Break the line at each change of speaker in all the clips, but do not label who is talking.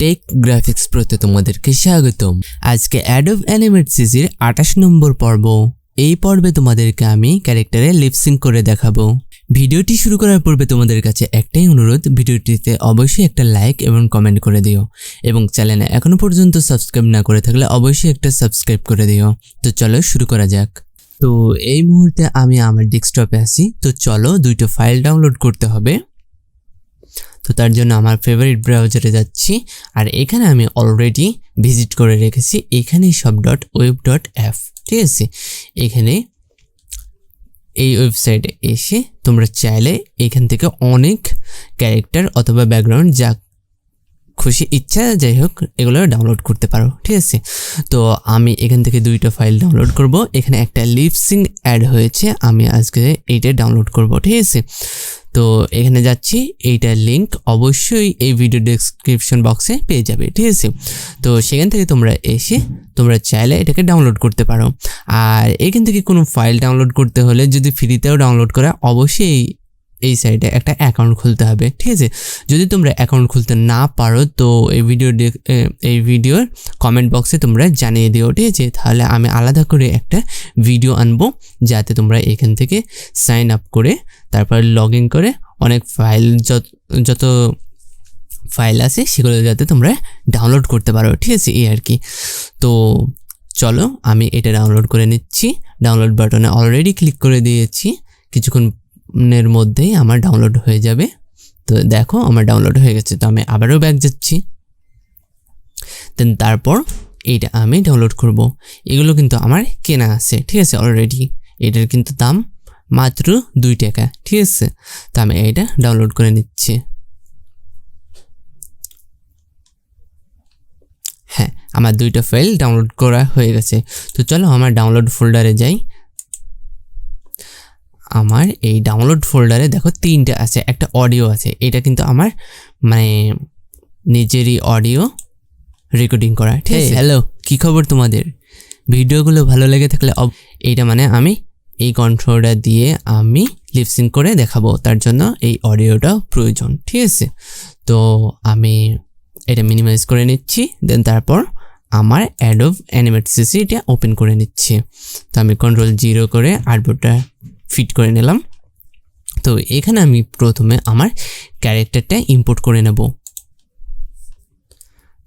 Take graphics প্রোতে তোমাদেরকে স্বাগতম। আজকে Adobe animate সিরিজের 28 নম্বর পর্ব। এই পর্বে তোমাদেরকে আমি ক্যারেক্টারে লিপসিং করে দেখাবো। ভিডিওটি শুরু করার পূর্বে তোমাদের কাছে একটাই অনুরোধ, ভিডিওটিতে অবশ্যই একটা লাইক এবং কমেন্ট করে দিও এবং চ্যানেলে এখনো পর্যন্ত সাবস্ক্রাইব না করে থাকলে অবশ্যই একটা সাবস্ক্রাইব করে দিও। তো চলো শুরু করা যাক। তো এই মুহূর্তে আমি আমার ডেস্কটপে আছি। তো চলো দুইটা ফাইল ডাউনলোড করতে হবে। তো তার জন্য আমার ফেভারিট ব্রাউজারে যাচ্ছি, আর এখানে আমি অলরেডি ভিজিট করে রেখেছি EkhaneyShop.web.app। ঠিক আছে, এখানে এই ওয়েবসাইটে এসে তোমরা চাইলে এখান থেকে অনেক ক্যারেক্টার অথবা ব্যাকগ্রাউন্ড যা খুশি ইচ্ছা যাই হোক এগুলো ডাউনলোড করতে পারো। ঠিক আছে, তো আমি এখান থেকে দুইটা ফাইল ডাউনলোড করব। এখানে একটা লিপসিং অ্যাড হয়েছে, আমি আজকে এইটা ডাউনলোড করব। ঠিক আছে, তো এখানে যাচ্ছি, এইটার লিঙ্ক অবশ্যই এই ভিডিও ডেসক্রিপশন বক্সে পেয়ে যাবে। ঠিক আছে, তো সেখান থেকে তোমরা এসে তোমরা চাইলে এটাকে ডাউনলোড করতে পারো। আর এখান থেকে কোনো ফাইল ডাউনলোড করতে হলে যদি ফ্রিতেও ডাউনলোড করা, অবশ্যই এই সাইটে একটা অ্যাকাউন্ট খুলতে হবে। ঠিক আছে, যদি তোমরা অ্যাকাউন্ট খুলতে না পারো তো এই ভিডিওর কমেন্ট বক্সে তোমরা জানিয়ে দিও। ঠিক আছে, তাহলে আমি আলাদা করে একটা ভিডিও আনবো যাতে তোমরা এখান থেকে সাইন আপ করে তারপর লগ ইন করে অনেক ফাইল যত ফাইল আছে সেগুলো যাতে তোমরা ডাউনলোড করতে পারো। ঠিক আছে, এই আর কি। তো চলো আমি এটা ডাউনলোড করে নিচ্ছি। ডাউনলোড বাটনে অলরেডি ক্লিক করে দিয়েছি, কিছুক্ষণের মধ্যেই আমার ডাউনলোড হয়ে যাবে। তো দেখো আমার ডাউনলোড হয়ে গেছে। তো আমি আবারও ব্যাক যাচ্ছি, দেন তারপর এইটা আমি ডাউনলোড করব। এগুলো কিন্তু আমার কেনা আছে। ঠিক আছে, অলরেডি এটার কিন্তু দাম মাত্র 2 টাকা। ঠিক আছে, তো আমি এটা ডাউনলোড করে নিচ্ছি। হ্যাঁ, আমার দুইটা ফাইল ডাউনলোড করা হয়ে গেছে। তো চলো আমার ডাউনলোড ফোল্ডারে যাই। আমার এই ডাউনলোড ফোল্ডারে দেখো 3টা আছে, একটা অডিও আছে। এটা কিন্তু আমার মানে নিজেরই অডিও রেকর্ডিং করা। ঠিক আছে, হ্যালো, কি খবর তোমাদের? ভিডিওগুলো ভালো লেগে থাকলে এইটা মানে আমি এই কন্ট্রোলটা দিয়ে আমি লিপসিং করে দেখাবো, তার জন্য এই অডিওটা প্রয়োজন। ঠিক আছে, তো আমি এটা মিনিমাইজ করে নিচ্ছি, দেন তারপর আমার Adobe animate সিরিজটা ওপেন করে নিচ্ছি। তো আমি Ctrl+0 করে আর্টবোর্ডটা ফিট করে নিলাম। তো এখানে আমি প্রথমে আমার ক্যারেক্টারটা ইম্পোর্ট করে নেব।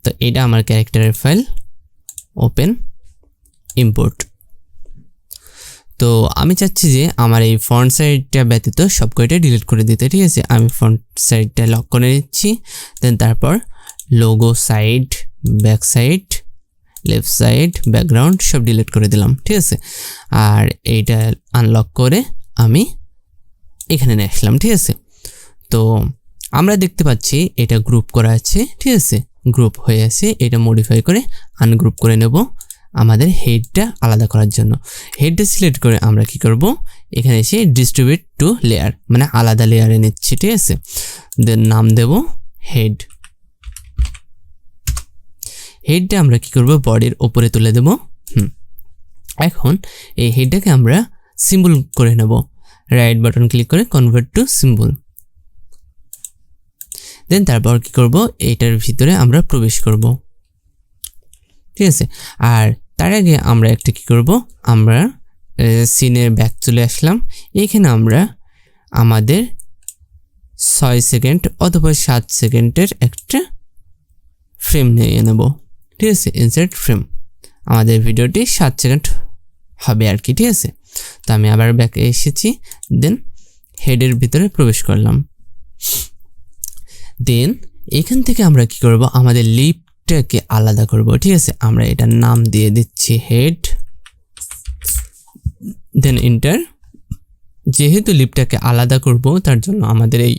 তো এটা আমার ক্যারেক্টারের ফাইল, ওপেন ইম্পোর্ট। তো আমি চাচ্ছি যে আমার এই ফ্রন্ট সাইডটা ব্যতীত সব কয়টা ডিলিট করে দিতে। ঠিক আছে, আমি ফ্রন্ট সাইডটা লক করে নিচ্ছি, দেন তারপর logo side, back side, left side, background সব ডিলিট করে দিলাম। ঠিক আছে, আর এইটা আনলক করে আমি এখানে নিয়ে আসলাম। ঠিক আছে, তো আমরা দেখতে পাচ্ছি এটা গ্রুপ করা আছে। ঠিক আছে, গ্রুপ হয়ে আছে। এটা মডিফাই করে আনগ্রুপ করে নেব আমাদের হেডটা আলাদা করার জন্য। হেডটা সিলেক্ট করে আমরা কি করব, এখানে এসে ডিস্ট্রিবিউট টু লেয়ার মানে আলাদা লেয়ারে নিচ্ছি। ঠিক আছে, দেন নাম দেব হেড। হেডটা আমরা কি করব, বডির উপরে তুলে দেব। এখন এই হেডটাকে আমরা সিম্বল করে নেব। রাইট বাটন ক্লিক করে কনভার্ট টু সিম্বল, দেন তারপর কি করব, এটার ভিতরে আমরা প্রবেশ করব। ঠিক আছে, আর তার আগে আমরা একটা কি করব, আমরা সিনের ব্যাক চলে আসলাম। এখানে আমরা আমাদের 6 সেকেন্ড অথবা 7 সেকেন্ডের একটা ফ্রেম নিয়ে নেব। ঠিক আছে, ইনসার্ট ফ্রেম। আমাদের ভিডিওটি 7 সেকেন্ড হবে আর কি। ঠিক আছে, তো আমি আবার ব্যাকে এসেছি, দেন হেডের ভিতরে প্রবেশ করলাম। দেন এখান থেকে আমরা কি করব, আমাদের লিপটাকে আলাদা করব। ঠিক আছে, আমরা এটার নাম দিয়ে দিচ্ছি হেড, দেন এন্টার। যেহেতু লিপটাকে আলাদা করব তার জন্য আমাদের এই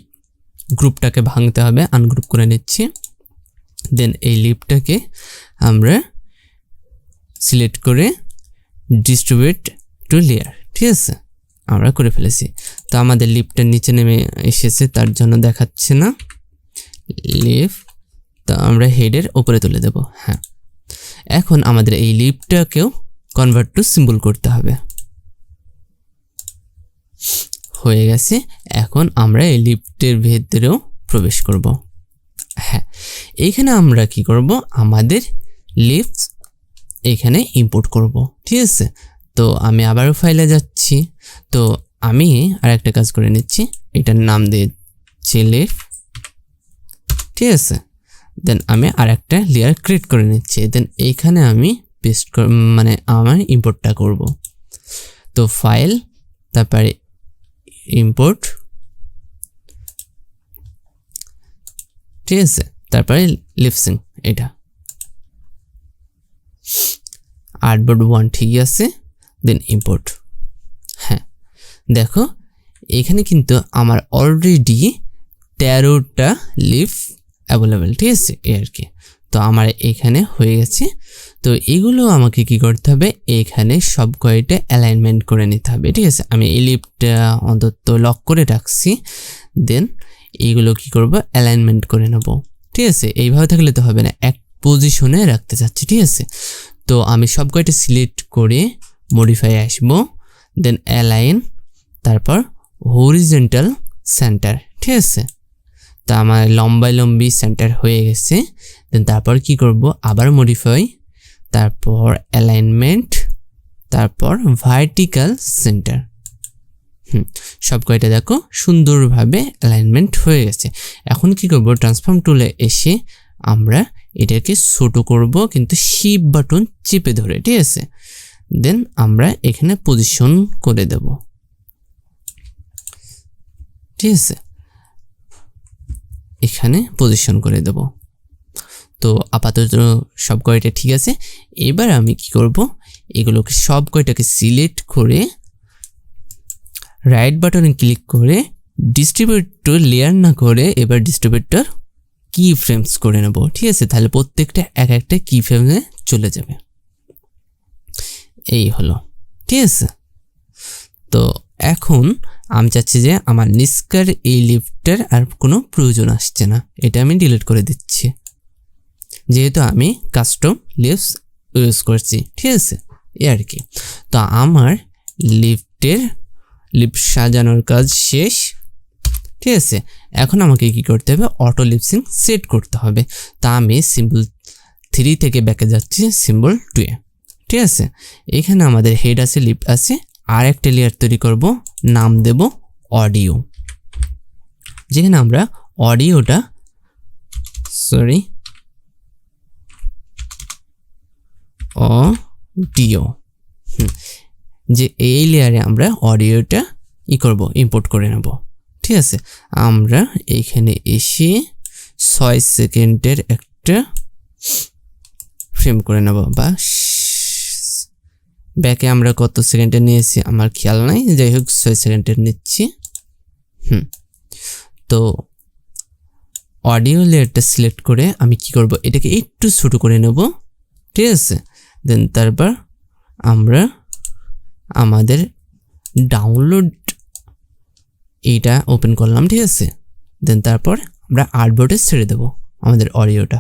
গ্রুপটাকে ভাঙতে হবে, আনগ্রুপ করে নিচ্ছি। দেন এই লিপটাকে আমরা সিলেক্ট করে ডিস্ট্রিবিউট টু লেয়ার। ঠিক আছে, আমরা করে ফেলেছি। তো আমাদের লিপটা নিচে নেমে এসেছে, তার জন্য দেখাচ্ছে না লিপ। তো আমরা হেডের উপরে তুলে দেব। হ্যাঁ, এখন আমাদের এই লিপটাকেও কনভার্ট টু সিম্বল করতে হবে। হয়ে গেছে। এখন আমরা এই লিফটের ভেতরেও প্রবেশ করব। হ্যাঁ, এইখানে আমরা কি করব, আমাদের লিভস এখানে ইম্পোর্ট করব, ঠিক আছে। তো আমি আবারও ফাইলে যাচ্ছি। তো আমি আরেকটা কাজ করে নিচ্ছি, এটার নাম দিচ্ছি লিভ, ঠিক আছে। দেন আমি আরেকটা লেয়ার ক্রিয়েট করে নিচ্ছি। দেন এইখানে আমি পেস্ট মানে আমার ইম্পোর্টটা করব। তো ফাইল, তারপরে ইম্পোর্ট, ঠিক আছে, তারপরে লিভসিং, এটা আর্টবোর্ড 1 ঠিক আছে। দেন ইম্পোর্ট। হ্যাঁ, দেখো এখানে কিন্তু আমার অলরেডি 13টা লিভ অ্যাভেলেবেল, ঠিক আছে, আর কি। তো আমার এখানে হয়ে গেছে। তো এগুলো আমাকে কি করতে হবে, এখানে সব কয়টা অ্যালাইনমেন্ট করে নিতে হবে, ঠিক আছে। আমি এই লিভটা অন্তত লক করে রাখছি। দেন এইগুলো কি করব, অ্যালাইনমেন্ট করে নেব, ঠিক আছে। এইভাবে থাকলে তো হবে না, এক পজিশনে রাখতে চাচ্ছি, ঠিক আছে। তো আমি সব কয়টা সিলেক্ট করে মডিফাই আসব, দেন অ্যালাইন, তারপর হরিজন্টাল সেন্টার, ঠিক আছে। তো আমার লম্বি সেন্টার হয়ে গেছে। দেন তারপর কি করব, আবার মডিফাই, তারপর অ্যালাইনমেন্ট, তারপর ভার্টিক্যাল সেন্টার। সব কয়টা দেখো সুন্দরভাবে অ্যালাইনমেন্ট হয়ে গেছে। এখন কি করব, ট্রান্সফর্ম টুলে এসে আমরা এটাকে ছোট করব, কিন্তু শিফট বাটন চেপে ধরে, ঠিক আছে। দেন আমরা এখানে পজিশন করে দেব, ঠিক আছে, এখানে পজিশন করে দেব। তো আপাতত সব কয়টা ঠিক আছে। এবার আমি কি করব, এগুলোকে সব কয়টাকে সিলেক্ট করে রাইট বাটনে ক্লিক করে ডিস্ট্রিবিউটর লেয়ার না করে এবার ডিস্ট্রিবিউটর কি ফ্রেমস করে নেব, ঠিক আছে। তাহলে প্রত্যেকটা এক একটা কি ফ্রেমে চলে যাবে। এই হলো, ঠিক আছে। তো এখন আমি চাচ্ছি যে আমার নিস্কার এই লিফটার আর কোনো প্রয়োজন আসছে না, এটা আমি ডিলিট করে দিচ্ছি, যেহেতু আমি কাস্টম লিভস ইউজ করছি, ঠিক আছে, এই আর কি। তো আমার লিফট সাজানোর কাজ শেষ, ঠিক আছে। এখন আমাকে কি করতে হবে, অটো লিপসিং সেট করতে হবে। তা আমি সিম্বল 3 থেকে ব্যাকে যাচ্ছি সিম্বল 2 এ, ঠিক আছে। এখানে আমাদের হেড আছে, লিফট আছে, আর একটা লেয়ার তৈরি করব, নাম দেব অডিও, যেখানে আমরা অডিওটা অডিও যে এই লেয়ারে আমরা অডিওটা করব, ইম্পোর্ট করে নেব, ঠিক আছে। আমরা এইখানে এসে 6 সেকেন্ডের একটা ফ্রেম করে নেব, বা ব্যাকে আমরা কত সেকেন্ডের নিয়েছি আমার খেয়াল নাই, যাই হোক 6 সেকেন্ডের নিচ্ছি। তো অডিও লেয়ারটা সিলেক্ট করে আমি কি করব, এটাকে একটু ছোট করে নেব, ঠিক আছে। দেন তারপর আমরা আমাদের ডাউনলোড এইটা ওপেন করলাম, ঠিক আছে। দেন তারপর আমরা আর্টবোর্ডে ছেড়ে দেব আমাদের অডিওটা।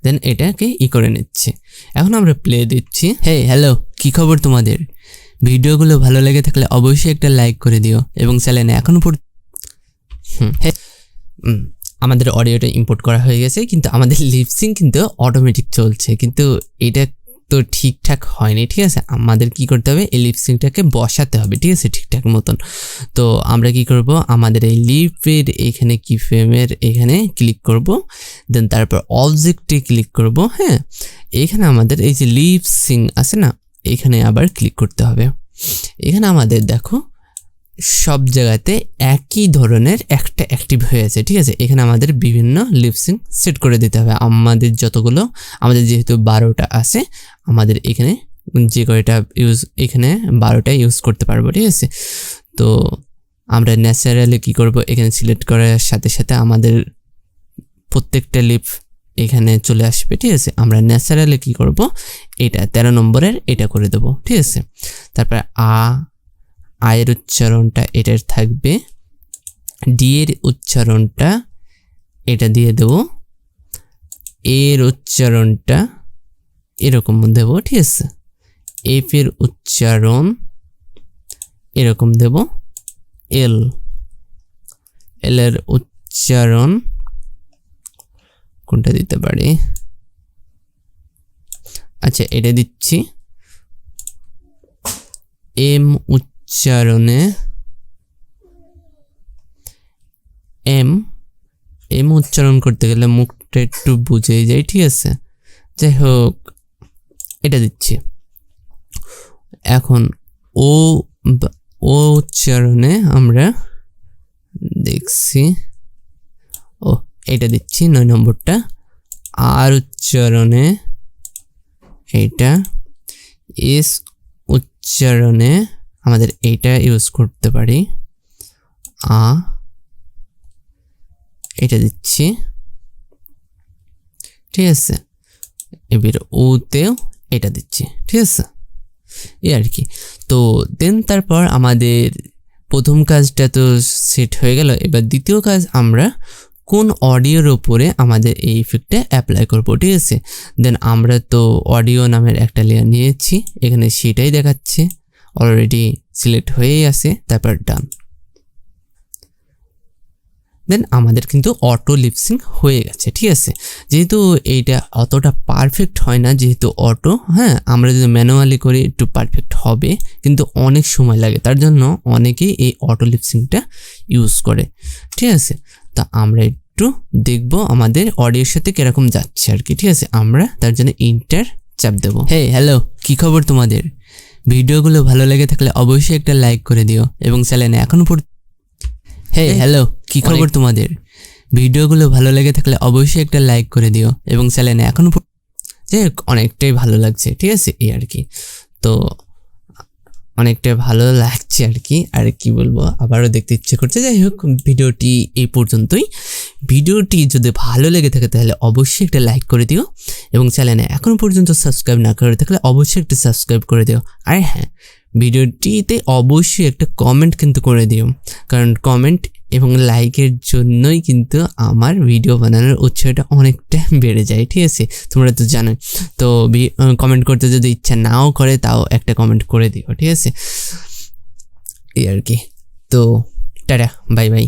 দেন এটাকে করে নিচ্ছে। এখন আমরা প্লে দিচ্ছি। হেই হ্যালো, কি খবর তোমাদের? ভিডিওগুলো ভালো লেগে থাকলে অবশ্যই একটা লাইক করে দিও এবং চ্যানেলে এখনো আমাদের অডিওটা ইম্পোর্ট করা হয়ে গেছে, কিন্তু আমাদের লিপসিং কিন্তু অটোমেটিক চলছে, কিন্তু এটা তো ঠিকঠাক হয়নি, ঠিক আছে। আমাদের কি করতে হবে, এই লিপসিংটাকে বসাতে হবে, ঠিক আছে, ঠিকঠাক মতন। তো আমরা কি করব, আমাদের এই লিপের এখানে কি ফ্রেমের এখানে ক্লিক করব, দেন তারপর অবজেক্টে ক্লিক করব। হ্যাঁ, এখানে আমাদের এই যে লিপসিং আছে না, এখানে আবার ক্লিক করতে হবে। এখানে আমাদের দেখো সব জায়গাতে একই ধরনের একটা অ্যাক্টিভ হয়েছে, ঠিক আছে। এখানে আমাদের বিভিন্ন লিপসিং সেট করে দিতে হবে। আমাদের যতগুলো, আমাদের যেহেতু 12টা আছে, আমাদের এখানে যে কয়টা এখানে 12টা ইউজ করতে পারবো, ঠিক আছে। তো আমরা ন্যাচারালি কি করব, এখানে সিলেক্ট করার সাথে সাথে আমাদের প্রত্যেকটা লিপ এখানে চলে আসবে, ঠিক আছে। আমরা ন্যাচারালি কি করব, এটা 13 নম্বরের এটা করে দেব, ঠিক আছে। তারপর আয়ের উচ্চারণটা এটার থাকবে, ডি এর উচ্চারণটা এটা দিয়ে দেব, এর উচ্চারণটা এরকম দেব, ঠিক আছে। এফ এর উচ্চারণ এরকম দেব, এল এর উচ্চারণ কোনটা দিতে পারি, আচ্ছা এটা দিচ্ছি। এম উচ্চারণে এম উচ্চারণ করতে গেলে মুখটা একটু বুঝেই যায়, ঠিক আছে। যাই হোক এটা দিচ্ছি। এখন ও উচ্চারণে আমরা দেখছি, ও এটা দিচ্ছি 9 নম্বরটা। আর উচ্চারণে এইটা, এস উচ্চারণে আমাদের এইটা ইউজ করতে পারি, এটা দিচ্ছি, ঠিক আছে। এবার ওতেও এটা দিচ্ছি, ঠিক আছে, এই আর কি। তো দেন তারপর আমাদের প্রথম কাজটা তো সেট হয়ে গেল। এবার দ্বিতীয় কাজ, আমরা কোন অডিওর ওপরে আমাদের এই ইফেক্টটা অ্যাপ্লাই করব, ঠিক আছে। দেন আমরা তো অডিও নামের একটা লেয়ার নিয়েছি, এখানে সেটাই দেখাচ্ছে, অলরেডি সিলেক্ট হয়েই আছে। তারপর ডান। দেন আমাদের কিন্তু অটো লিপসিং হয়ে গেছে, ঠিক আছে। যেহেতু এইটা অতটা পারফেক্ট হয় না, যেহেতু অটো, হ্যাঁ, আমরা যদি ম্যানুয়ালি করি একটু পারফেক্ট হবে, কিন্তু অনেক সময় লাগে। তার জন্য অনেকেই এই অটো লিপসিংটা ইউজ করে, ঠিক আছে। তা আমরা একটু দেখব আমাদের অডিওর সাথে কিরকম যাচ্ছে আর কি, ঠিক আছে। আমরা তার জন্য ইন্টার চাপ দেবো। হে হ্যালো, কি খবর তোমাদের? ভিডিওগুলো ভালো লেগে থাকলে অবশ্যই একটা লাইক করে দিও এবং চ্যানেলে এখনো হ্যালো, কি খবর তোমাদের? ভিডিওগুলো ভালো লেগে থাকলে অবশ্যই একটা লাইক করে দিও এবং চ্যানেলে এখনো যাই হোক অনেকটাই ভালো লাগছে, ঠিক আছে, এই আর কি। তো অনেকটাই ভালো লাগছে আর কি, আর কি বলবো, আবারও দেখতে ইচ্ছে করছে। যাই হোক ভিডিওটি এই পর্যন্তই। ভিডিওটি যদি ভালো লেগে থাকে তাহলে অবশ্যই একটা লাইক করে দিও এবং চ্যানেলে এখনো পর্যন্ত সাবস্ক্রাইব না করে থাকলে অবশ্যই একটা সাবস্ক্রাইব করে দিও। আর হ্যাঁ, ভিডিওটিতে অবশ্যই একটা কমেন্ট কিন্তু করে দিও, কারণ কমেন্ট এবং লাইকের জন্যই কিন্তু আমার ভিডিও বানানোর উৎসাহটা অনেকটা বেড়ে যায়, ঠিক আছে, তোমরা তো জানোই। তো কমেন্ট করতে যদি ইচ্ছা নাও করে তাও একটা কমেন্ট করে দিও, ঠিক আছে, এই আর কি। তো টাটা, বাই বাই।